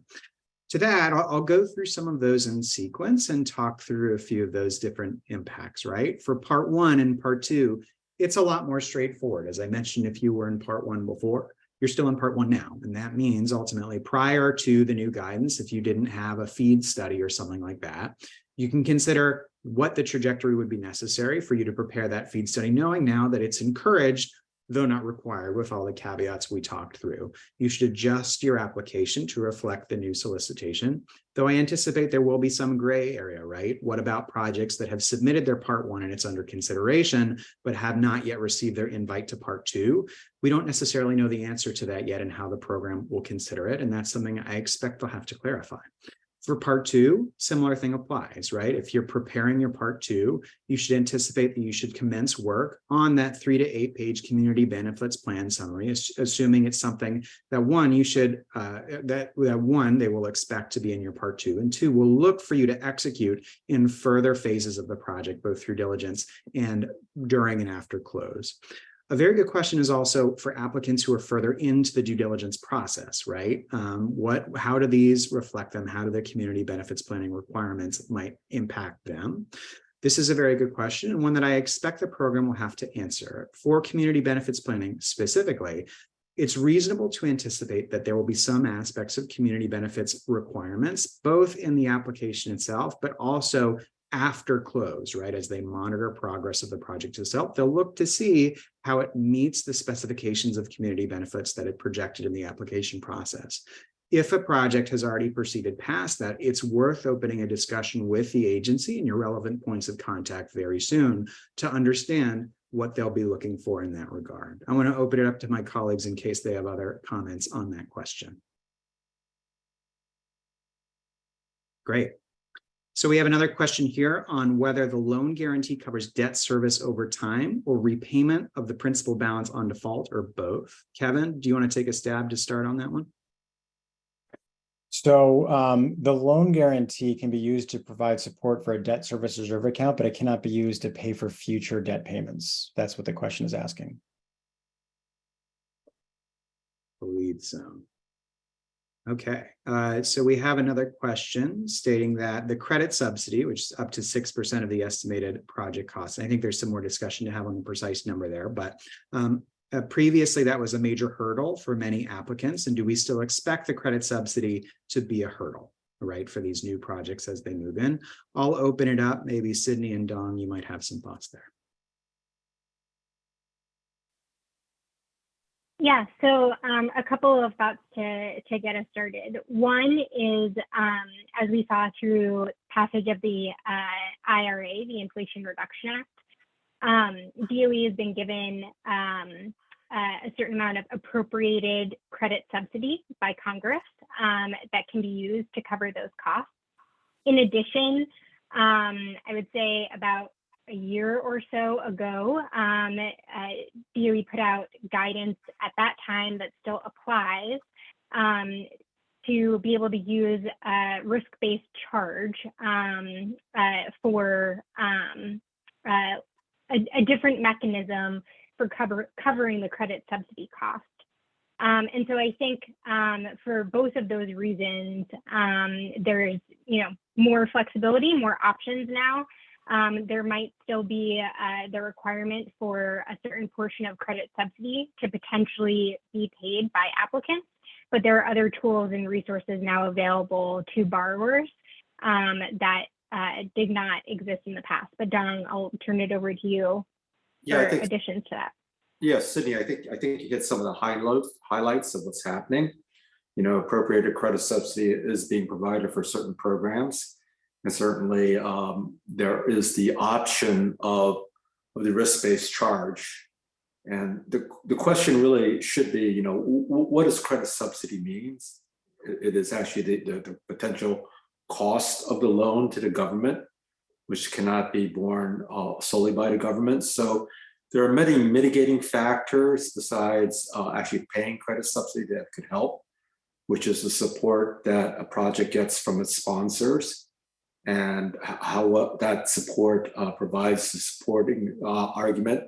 To that, I'll go through some of those in sequence and talk through a few of those different impacts, right? For part 1 and part 2, it's a lot more straightforward. As I mentioned, if you were in part 1 before, you're still in part 1 now. And that means ultimately prior to the new guidance, if you didn't have a feed study or something like that, you can consider what the trajectory would be necessary for you to prepare that feed study, knowing now that it's encouraged, though not required, with all the caveats we talked through. You should adjust your application to reflect the new solicitation, though I anticipate there will be some gray area, right? What about projects that have submitted their part 1 and it's under consideration, but have not yet received their invite to part 2? We don't necessarily know the answer to that yet and how the program will consider it, and that's something I expect they'll have to clarify. For part two, similar thing applies, right? If you're preparing your part two, you should anticipate that you should commence work on that 3 to 8 page community benefits plan summary, assuming it's something that one, you should, that one, they will expect to be in your part two, and two, will look for you to execute in further phases of the project, both through diligence and during and after close. A very good question is also for applicants who are further into the due diligence process, right? How do these reflect them? How do the community benefits planning requirements might impact them? This is a very good question, and one that I expect the program will have to answer. For community benefits planning specifically, it's reasonable to anticipate that there will be some aspects of community benefits requirements, both in the application itself, but also after close, right? As they monitor progress of the project itself, they'll look to see how it meets the specifications of community benefits that it projected in the application process. If a project has already proceeded past that, it's worth opening a discussion with the agency and your relevant points of contact very soon to understand what they'll be looking for in that regard. I want to open it up to my colleagues in case they have other comments on that question. Great. So we have another question here on whether the loan guarantee covers debt service over time or repayment of the principal balance on default, or both. Kevin, do you want to take a stab to start on that one? So the loan guarantee can be used to provide support for a debt service reserve account, but it cannot be used to pay for future debt payments. That's what the question is asking. I believe so. Okay, so we have another question stating that the credit subsidy, which is up to 6% of the estimated project costs. I think there's some more discussion to have on the precise number there, but previously that was a major hurdle for many applicants. And do we still expect the credit subsidy to be a hurdle, right, for these new projects as they move in? I'll open it up. Maybe Sydney and Dong, you might have some thoughts there. Yeah, so a couple of thoughts to get us started. One is, as we saw through passage of the IRA, the Inflation Reduction Act, DOE has been given a certain amount of appropriated credit subsidy by Congress that can be used to cover those costs. In addition, I would say about a year or so ago, DOE put out guidance at that time that still applies to be able to use a risk-based charge for a different mechanism for covering the credit subsidy cost. And so I think for both of those reasons, there's more flexibility, more options now. There might still be the requirement for a certain portion of credit subsidy to potentially be paid by applicants, but there are other tools and resources now available to borrowers that did not exist in the past. But Dong, I'll turn it over to you for additions to that. Yes, Sydney, I think you hit some of the highlights of what's happening. Appropriated credit subsidy is being provided for certain programs. And certainly there is the option of the risk-based charge. And the question really should be, what does credit subsidy means? It is actually the potential cost of the loan to the government, which cannot be borne solely by the government. So there are many mitigating factors besides actually paying credit subsidy that could help, which is the support that a project gets from its sponsors, and how that support provides the supporting argument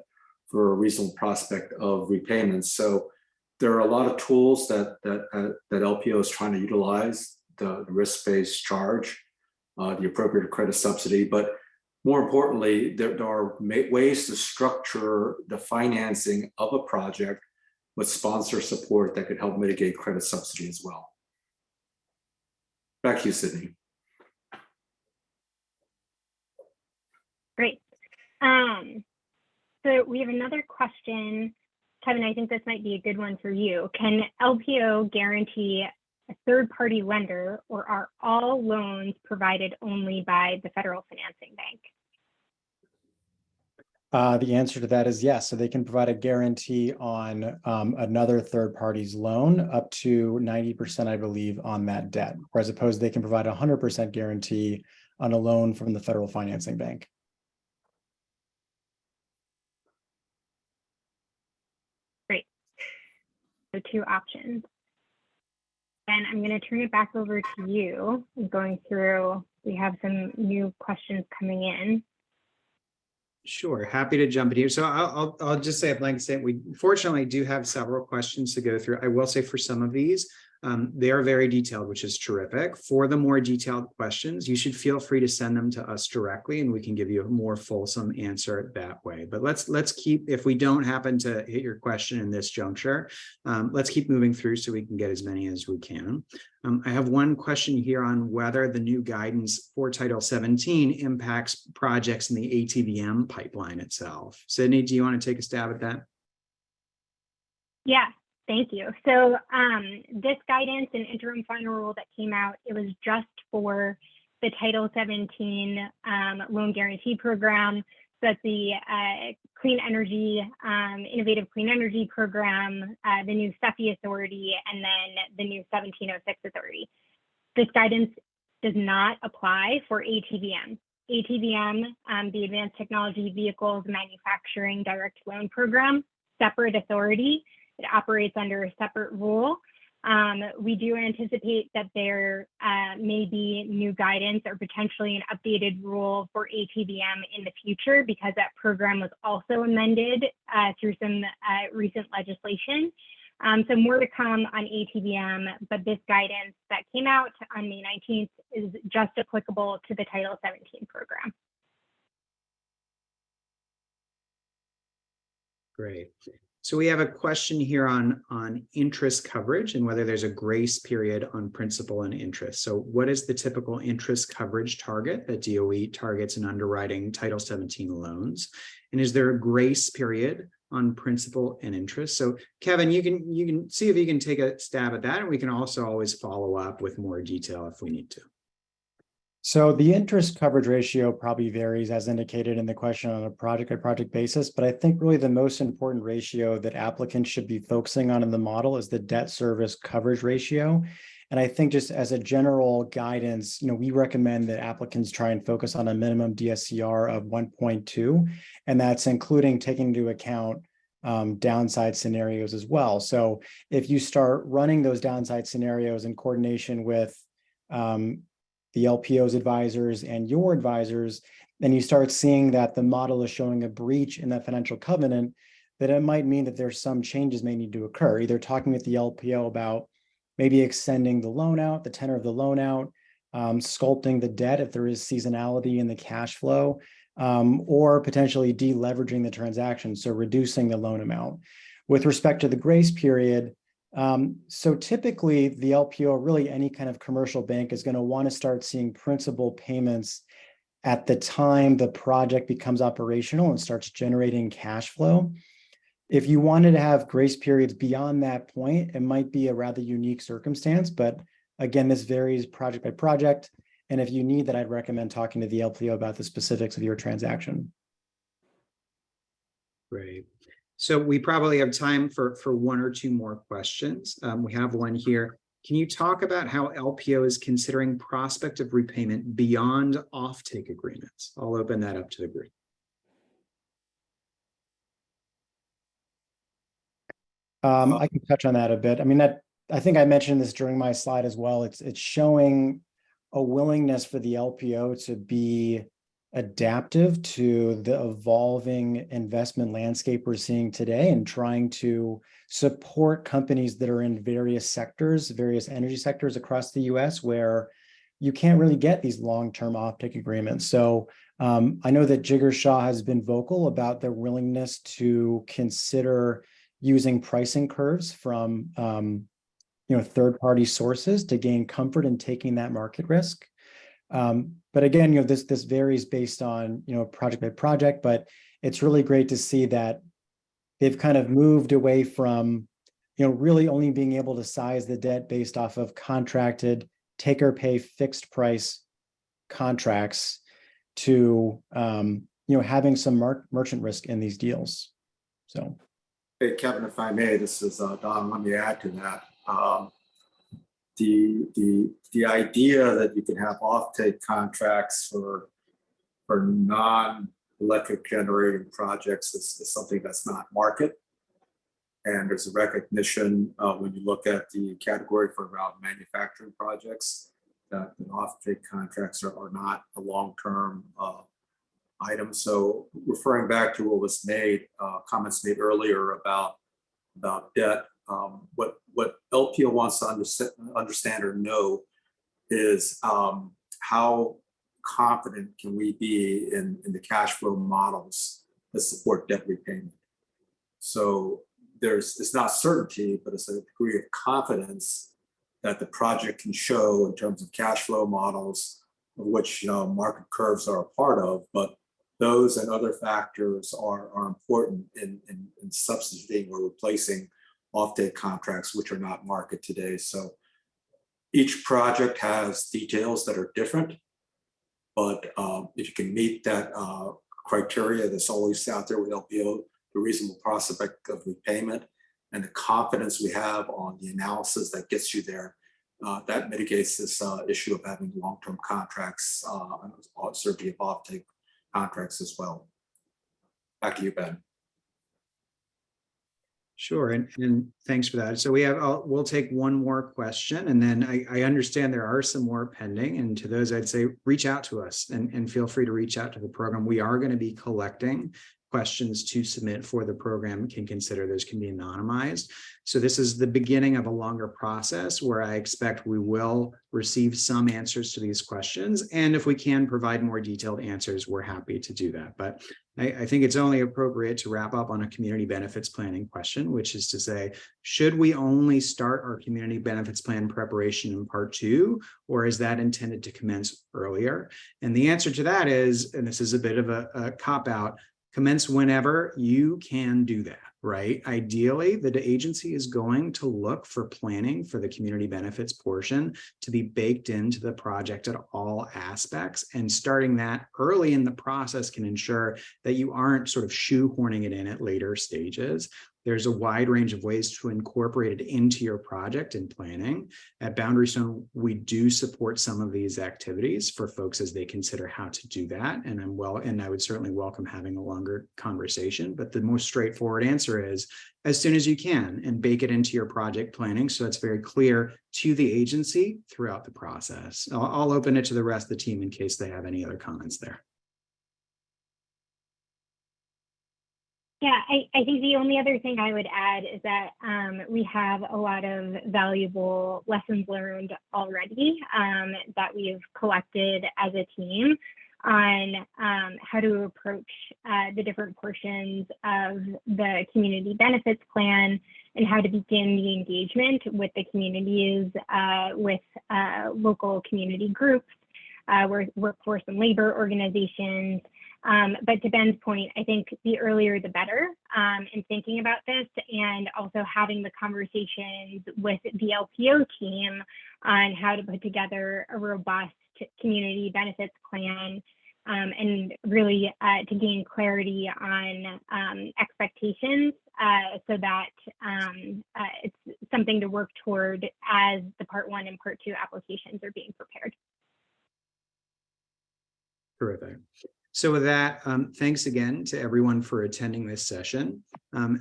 for a reasonable prospect of repayments. So there are a lot of tools that LPO is trying to utilize: the risk-based charge, the appropriate credit subsidy, but more importantly, there are ways to structure the financing of a project with sponsor support that could help mitigate credit subsidy as well. Back to you, Sydney. Great. So we have another question. Kevin, I think this might be a good one for you. Can LPO guarantee a third-party lender, or are all loans provided only by the federal financing bank? The answer to that is yes. So they can provide a guarantee on another third party's loan up to 90%, I believe, on that debt. Or as opposed, they can provide 100% guarantee on a loan from the federal financing bank. Great. So two options. And I'm going to turn it back over to you. Going through, we have some new questions coming in. Sure, happy to jump in here. So I'll just say a blanket statement. We fortunately do have several questions to go through. I will say for some of these, they are very detailed, which is terrific. For the more detailed questions, you should feel free to send them to us directly, and we can give you a more fulsome answer that way. But let's keep, if we don't happen to hit your question in this juncture, let's keep moving through so we can get as many as we can. I have one question here on whether the new guidance for Title 17 impacts projects in the ATVM pipeline itself. Sydney, do you want to take a stab at that? Yeah, thank you. So this guidance and interim final rule that came out, it was just for the Title 17 loan guarantee program. So that's the Clean Energy, Innovative Clean Energy Program, the new SEFI Authority, and then the new 1706 Authority. This guidance does not apply for ATVM. ATVM, the Advanced Technology Vehicles Manufacturing Direct Loan Program, separate authority. It operates under a separate rule. We do anticipate that there may be new guidance or potentially an updated rule for ATVM in the future, because that program was also amended through some recent legislation. So more to come on ATVM, but this guidance that came out on May 19th is just applicable to the Title 17 program. Great. So we have a question here on interest coverage and whether there's a grace period on principal and interest. So what is the typical interest coverage target that DOE targets in underwriting Title 17 loans? And is there a grace period on principal and interest? So Kevin, you can see if you can take a stab at that, and we can also always follow up with more detail if we need to. So the interest coverage ratio probably varies as indicated in the question on a project by project basis, but I think really the most important ratio that applicants should be focusing on in the model is the debt service coverage ratio. And I think just as a general guidance, we recommend that applicants try and focus on a minimum DSCR of 1.2, and that's including taking into account downside scenarios as well. So if you start running those downside scenarios in coordination with the LPO's advisors and your advisors, then you start seeing that the model is showing a breach in that financial covenant, that it might mean that there's some changes may need to occur, either talking with the LPO about maybe extending the loan out, the tenor of the loan out, sculpting the debt if there is seasonality in the cash flow, or potentially deleveraging the transaction, so reducing the loan amount. With respect to the grace period, so typically the LPO, really any kind of commercial bank, is going to want to start seeing principal payments at the time the project becomes operational and starts generating cash flow. If you wanted to have grace periods beyond that point, it might be a rather unique circumstance, but again, this varies project by project. And if you need that, I'd recommend talking to the LPO about the specifics of your transaction. Great. So we probably have time for one or two more questions. We have one here. Can you talk about how LPO is considering prospect of repayment beyond offtake agreements? I'll open that up to the group. I can touch on that a bit. I mean, I think I mentioned this during my slide as well. It's showing a willingness for the LPO to be adaptive to the evolving investment landscape we're seeing today, and trying to support companies that are in various sectors, various energy sectors across the US, where you can't really get these long-term offtake agreements. So I know that Jigar Shah has been vocal about their willingness to consider using pricing curves from third-party sources to gain comfort in taking that market risk. But again, this varies based on project by project, but it's really great to see that they've kind of moved away from really only being able to size the debt based off of contracted take or pay fixed price contracts to having some merchant risk in these deals. So. Hey, Kevin, if I may, this is Don. Let me add to that. The idea that you can have offtake contracts for non-electric generating projects is something that's not market. And there's a recognition when you look at the category for around manufacturing projects that the offtake contracts are not a long-term item. So referring back to what was made, comments made earlier about debt, what LPO wants to understand or know is how confident can we be in the cash flow models that support debt repayment. So it's not certainty, but it's a degree of confidence that the project can show in terms of cash flow models, of which market curves are a part of, but those and other factors are important in substituting or replacing offtake contracts, which are not market today. So each project has details that are different, but if you can meet that criteria that's always out there with LPO, the reasonable prospect of repayment and the confidence we have on the analysis that gets you there, that mitigates this issue of having long-term contracts, certainty of offtake contracts as well. Back to you, Ben. Sure, and thanks for that. So we'll take one more question, and then I understand there are some more pending. And to those, I'd say reach out to us and feel free to reach out to the program. We are going to be collecting questions to submit for the program. Can consider those can be anonymized. So this is the beginning of a longer process where I expect we will receive some answers to these questions. And if we can provide more detailed answers, we're happy to do that. But I think it's only appropriate to wrap up on a community benefits planning question, which is to say, should we only start our community benefits plan preparation in part 2, or is that intended to commence earlier? And the answer to that is, and this is a bit of a cop-out, commence whenever you can do that, right? Ideally, the agency is going to look for planning for the community benefits portion to be baked into the project at all aspects, and starting that early in the process can ensure that you aren't sort of shoehorning it in at later stages. There's a wide range of ways to incorporate it into your project and planning. At Boundary Stone, we do support some of these activities for folks as they consider how to do that. And I would certainly welcome having a longer conversation. But the most straightforward answer is as soon as you can, and bake it into your project planning so it's very clear to the agency throughout the process. I'll open it to the rest of the team in case they have any other comments there. Yeah, I think the only other thing I would add is that we have a lot of valuable lessons learned already that we've collected as a team on how to approach the different portions of the community benefits plan and how to begin the engagement with the communities, with local community groups, workforce and labor organizations. But to Ben's point, I think the earlier the better in thinking about this, and also having the conversations with the LPO team on how to put together a robust community benefits plan, and really to gain clarity on expectations so that it's something to work toward as the Part 1 and Part 2 applications are being prepared. Terrific. So with that, thanks again to everyone for attending this session.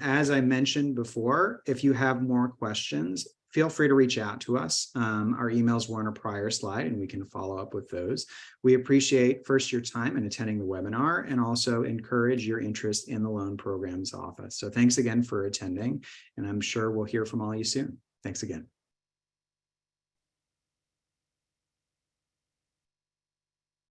As I mentioned before, if you have more questions, feel free to reach out to us. Our emails were on a prior slide and we can follow up with those. We appreciate first your time in attending the webinar and also encourage your interest in the Loan Programs Office. So thanks again for attending, and I'm sure we'll hear from all of you soon. Thanks again.